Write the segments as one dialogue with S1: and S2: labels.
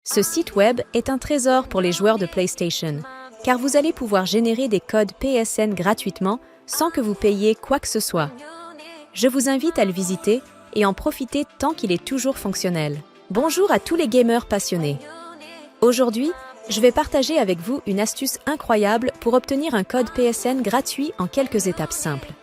S1: Ce site web est un trésor pour les joueurs de PlayStation, car vous allez pouvoir générer des codes PSN gratuitement sans que vous payiez quoi que ce soit. Je vous invite à le visiter et en profiter tant qu'il est toujours fonctionnel. Bonjour à tous les gamers passionnés. Aujourd'hui, je vais partager avec vous une astuce incroyable pour obtenir un code PSN gratuit en quelques étapes simples.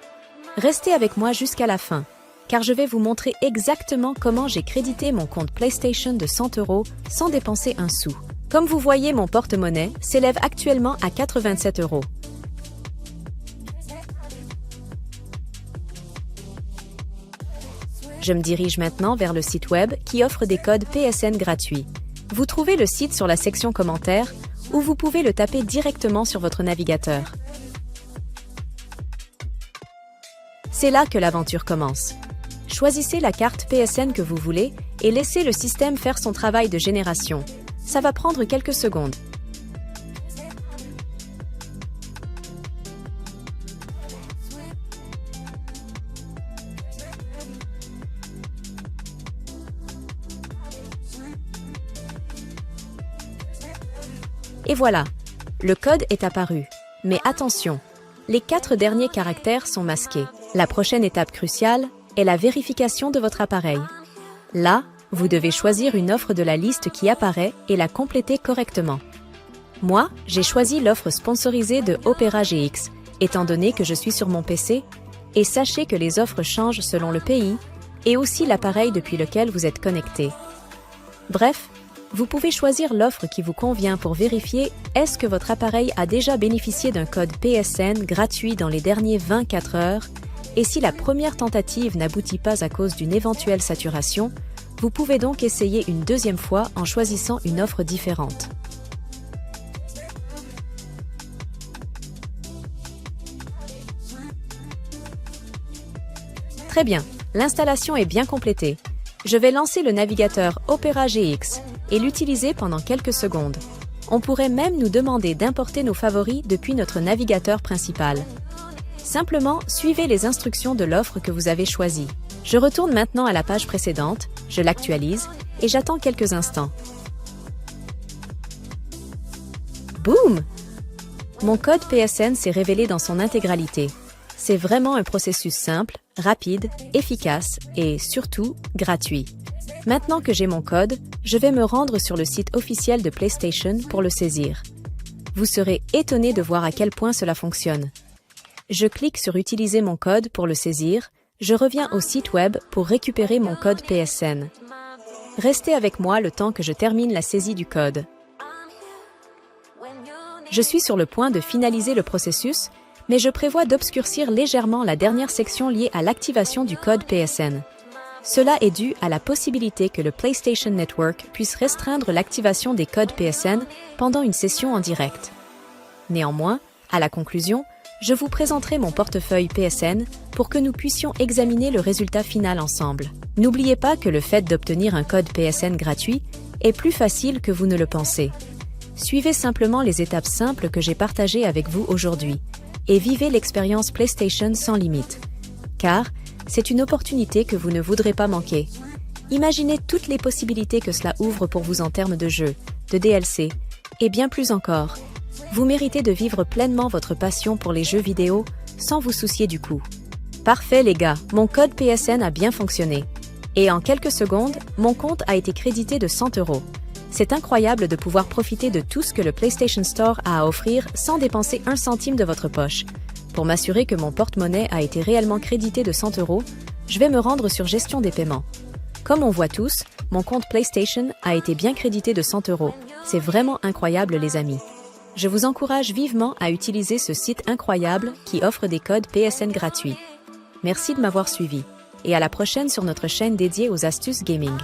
S1: Restez avec moi jusqu'à la fin, car je vais vous montrer exactement comment j'ai crédité mon compte PlayStation de 100 € sans dépenser un sou. Comme vous voyez, mon porte-monnaie s'élève actuellement à 87 €. Je me dirige maintenant vers le site web qui offre des codes PSN gratuits. Vous trouvez le site sur la section commentaires ou vous pouvez le taper directement sur votre navigateur. C'est là que l'aventure commence. Choisissez la carte PSN que vous voulez et laissez le système faire son travail de génération. Ça va prendre quelques secondes. Et voilà, le code est apparu. Mais attention, les 4 derniers caractères sont masqués. La prochaine étape cruciale est la vérification de votre appareil. Là, vous devez choisir une offre de la liste qui apparaît et la compléter correctement. Moi, j'ai choisi l'offre sponsorisée de Opera GX, étant donné que je suis sur mon PC, et sachez que les offres changent selon le pays et aussi l'appareil depuis lequel vous êtes connecté. Bref, vous pouvez choisir l'offre qui vous convient pour vérifier est-ce que votre appareil a déjà bénéficié d'un code PSN gratuit dans les derniers 24 heures et si la première tentative n'aboutit pas à cause d'une éventuelle saturation, vous pouvez donc essayer une deuxième fois en choisissant une offre différente. Très bien, l'installation est bien complétée. Je vais lancer le navigateur Opera GX et l'utiliser pendant quelques secondes. On pourrait même nous demander d'importer nos favoris depuis notre navigateur principal. Simplement, suivez les instructions de l'offre que vous avez choisie. Je retourne maintenant à la page précédente, je l'actualise et j'attends quelques instants. Boum! Mon code PSN s'est révélé dans son intégralité. C'est vraiment un processus simple, rapide, efficace et, surtout, gratuit. Maintenant que j'ai mon code, je vais me rendre sur le site officiel de PlayStation pour le saisir. Vous serez étonné de voir à quel point cela fonctionne. Je clique sur « Utiliser mon code » pour le saisir, je reviens au site web pour récupérer mon code PSN. Restez avec moi le temps que je termine la saisie du code. Je suis sur le point de finaliser le processus, mais je prévois d'obscurcir légèrement la dernière section liée à l'activation du code PSN. Cela est dû à la possibilité que le PlayStation Network puisse restreindre l'activation des codes PSN pendant une session en direct. Néanmoins, à la conclusion, je vous présenterai mon portefeuille PSN pour que nous puissions examiner le résultat final ensemble. N'oubliez pas que le fait d'obtenir un code PSN gratuit est plus facile que vous ne le pensez. Suivez simplement les étapes simples que j'ai partagées avec vous aujourd'hui et vivez l'expérience PlayStation sans limite. Car c'est une opportunité que vous ne voudrez pas manquer. Imaginez toutes les possibilités que cela ouvre pour vous en termes de jeux, de DLC et bien plus encore. Vous méritez de vivre pleinement votre passion pour les jeux vidéo sans vous soucier du coût. Parfait les gars, mon code PSN a bien fonctionné. Et en quelques secondes, mon compte a été crédité de 100 €. C'est incroyable de pouvoir profiter de tout ce que le PlayStation Store a à offrir sans dépenser un centime de votre poche. Pour m'assurer que mon porte-monnaie a été réellement crédité de 100 €, je vais me rendre sur Gestion des paiements. Comme on voit tous, mon compte PlayStation a été bien crédité de 100 €. C'est vraiment incroyable les amis. Je vous encourage vivement à utiliser ce site incroyable qui offre des codes PSN gratuits. Merci de m'avoir suivi et à la prochaine sur notre chaîne dédiée aux astuces gaming.